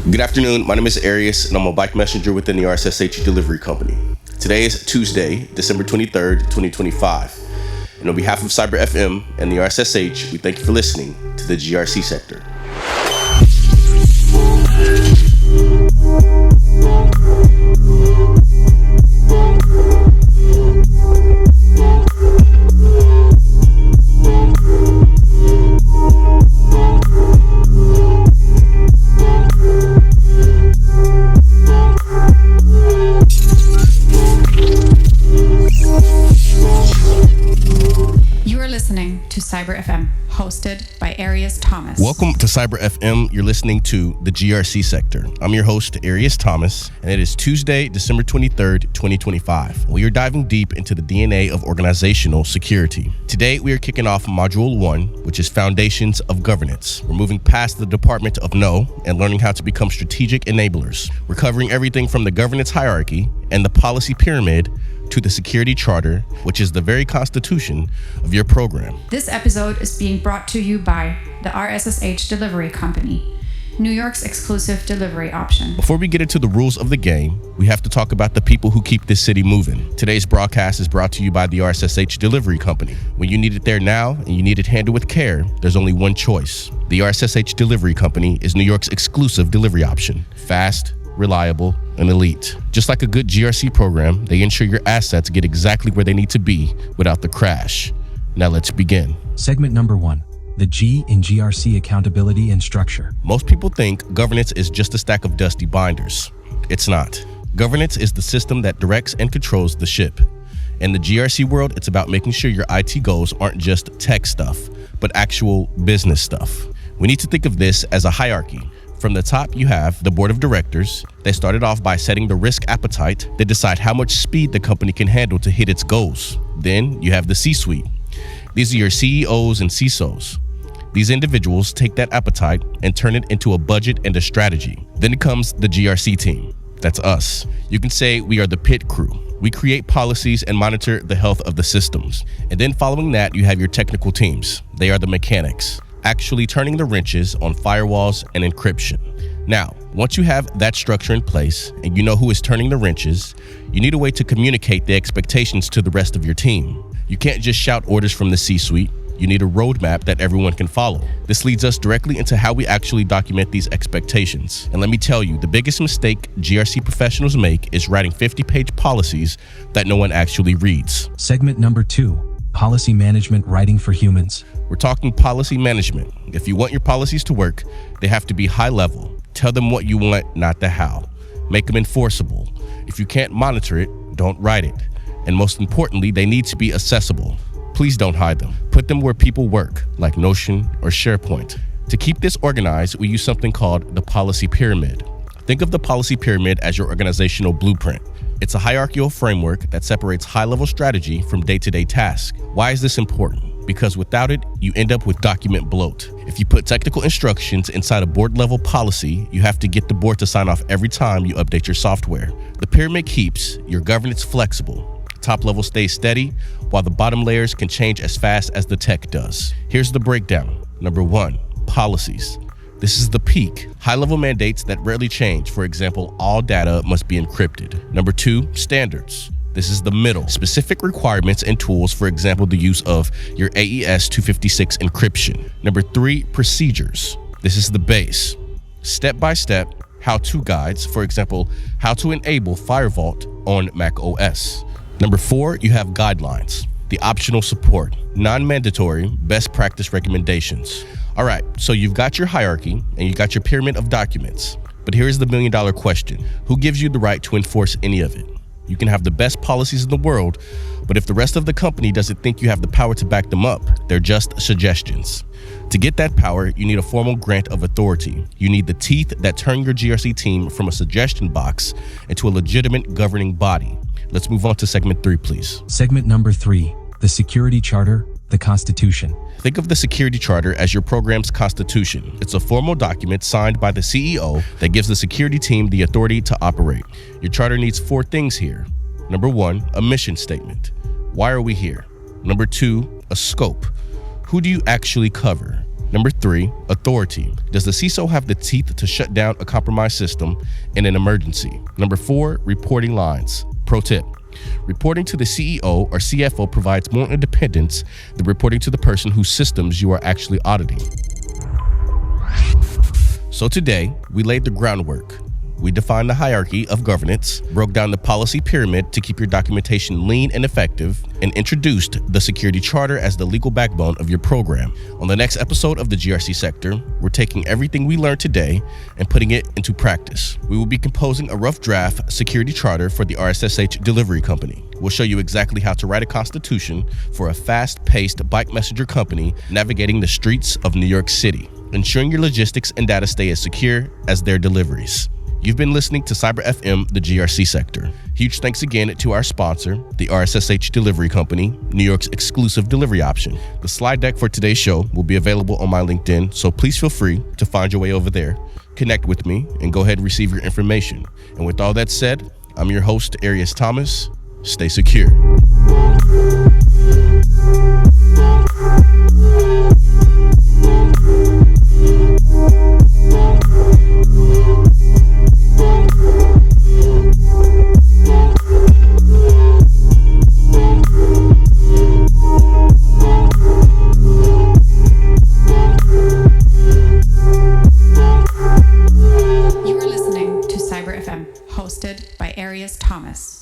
Good afternoon, my name is Arias and I'm a bike messenger within the RSSH delivery company. Today is Tuesday, December 23rd, 2025. And on behalf of Cyber FM and the RSSH, we thank you for listening to the G.R.C sector. To Cyber FM, hosted by Arias Thomas. Welcome to Cyber FM. You're listening to the G.R.C sector. I'm your host, Arias Thomas, and it is Tuesday, December 23rd, 2025. We are diving deep into the DNA of organizational security. Today, we are kicking off Module 1, which is Foundations of Governance. We're moving past the Department of No and learning how to become strategic enablers. We're covering everything from the governance hierarchy and the policy pyramid to the security charter, which is the very constitution of your program. This episode is being brought to you by the RSSH Delivery Company, New York's exclusive delivery option. Before we get into the rules of the game, we have to talk about the people who keep this city moving. Today's broadcast is brought to you by the RSSH Delivery Company. When you need it there now and you need it handled with care, there's only one choice. The RSSH Delivery Company is New York's exclusive delivery option. Fast, reliable, and elite. Just like a good GRC program, they ensure your assets get exactly where they need to be without the crash. Now let's begin. Segment number 1. The G in GRC accountability and structure. Most people think governance is just a stack of dusty binders. It's not. Governance is the system that directs and controls the ship. In the GRC world, it's about making sure your IT goals aren't just tech stuff, but actual business stuff. We need to think of this as a hierarchy. From the top, you have the board of directors. They started off by setting the risk appetite. They decide how much speed the company can handle to hit its goals. Then you have the C-suite. These are your CEOs and CISOs. These individuals take that appetite and turn it into a budget and a strategy. Then comes the GRC team. That's us. You can say we are the pit crew. We create policies and monitor the health of the systems. And then following that, you have your technical teams. They are the mechanics, actually turning the wrenches on firewalls and encryption. Now, once you have that structure in place and you know who is turning the wrenches, you need a way to communicate the expectations to the rest of your team. You can't just shout orders from the C-suite. You need a roadmap that everyone can follow. This leads us directly into how we actually document these expectations. And let me tell you, the biggest mistake GRC professionals make is writing 50-page policies that no one actually reads. Segment number 2. Policy management writing for humans. We're talking policy management. If you want your policies to work, they have to be high level. Tell them what you want, not the how. Make them enforceable. If you can't monitor it, don't write it. And most importantly, they need to be accessible. Please don't hide them. Put them where people work, like Notion or SharePoint. To keep this organized, we use something called the policy pyramid. Think of the policy pyramid as your organizational blueprint. It's a hierarchical framework that separates high-level strategy from day-to-day tasks. Why is this important? Because without it, you end up with document bloat. If you put technical instructions inside a board-level policy, you have to get the board to sign off every time you update your software. The pyramid keeps your governance flexible. Top level stays steady, while the bottom layers can change as fast as the tech does. Here's the breakdown. Number 1, policies. This is the peak. High-level mandates that rarely change. For example, all data must be encrypted. Number 2, standards. This is the middle. Specific requirements and tools, for example, the use of your AES 256 encryption. Number 3, procedures. This is the base. Step-by-step how-to guides, for example, how to enable FireVault on Mac OS. Number 4, you have guidelines. The optional support, non-mandatory best practice recommendations. All right, so you've got your hierarchy and you got your pyramid of documents, but here's the million-dollar question. Who gives you the right to enforce any of it? You can have the best policies in the world, but if the rest of the company doesn't think you have the power to back them up, they're just suggestions. To get that power, you need a formal grant of authority. You need the teeth that turn your GRC team from a suggestion box into a legitimate governing body. Let's move on to segment 3, please. Segment number 3, the security charter, the Constitution. Think of the security charter as your program's constitution. It's a formal document signed by the CEO that gives the security team the authority to operate. Your charter needs 4 things here. Number 1, a mission statement. Why are we here? Number 2, a scope. Who do you actually cover? Number 3, authority. Does the CISO have the teeth to shut down a compromised system in an emergency? Number 4, reporting lines. Pro tip. Reporting to the CEO or CFO provides more independence than reporting to the person whose systems you are actually auditing. So today, we laid the groundwork. We defined the hierarchy of governance, broke down the policy pyramid to keep your documentation lean and effective, and introduced the security charter as the legal backbone of your program. On the next episode of the G.R.C. sector, we're taking everything we learned today and putting it into practice. We will be composing a rough draft security charter for the RSSH delivery company. We'll show you exactly how to write a constitution for a fast-paced bike messenger company navigating the streets of New York City, ensuring your logistics and data stay as secure as their deliveries. You've been listening to Cyber FM, the G.R.C. sector. Huge thanks again to our sponsor, the RSSH Delivery Company, New York's exclusive delivery option. The slide deck for today's show will be available on my LinkedIn, so please feel free to find your way over there, connect with me, and go ahead and receive your information. And with all that said, I'm your host, Arias Thomas. Stay secure. You are listening to Cyber FM, hosted by Arias Thomas.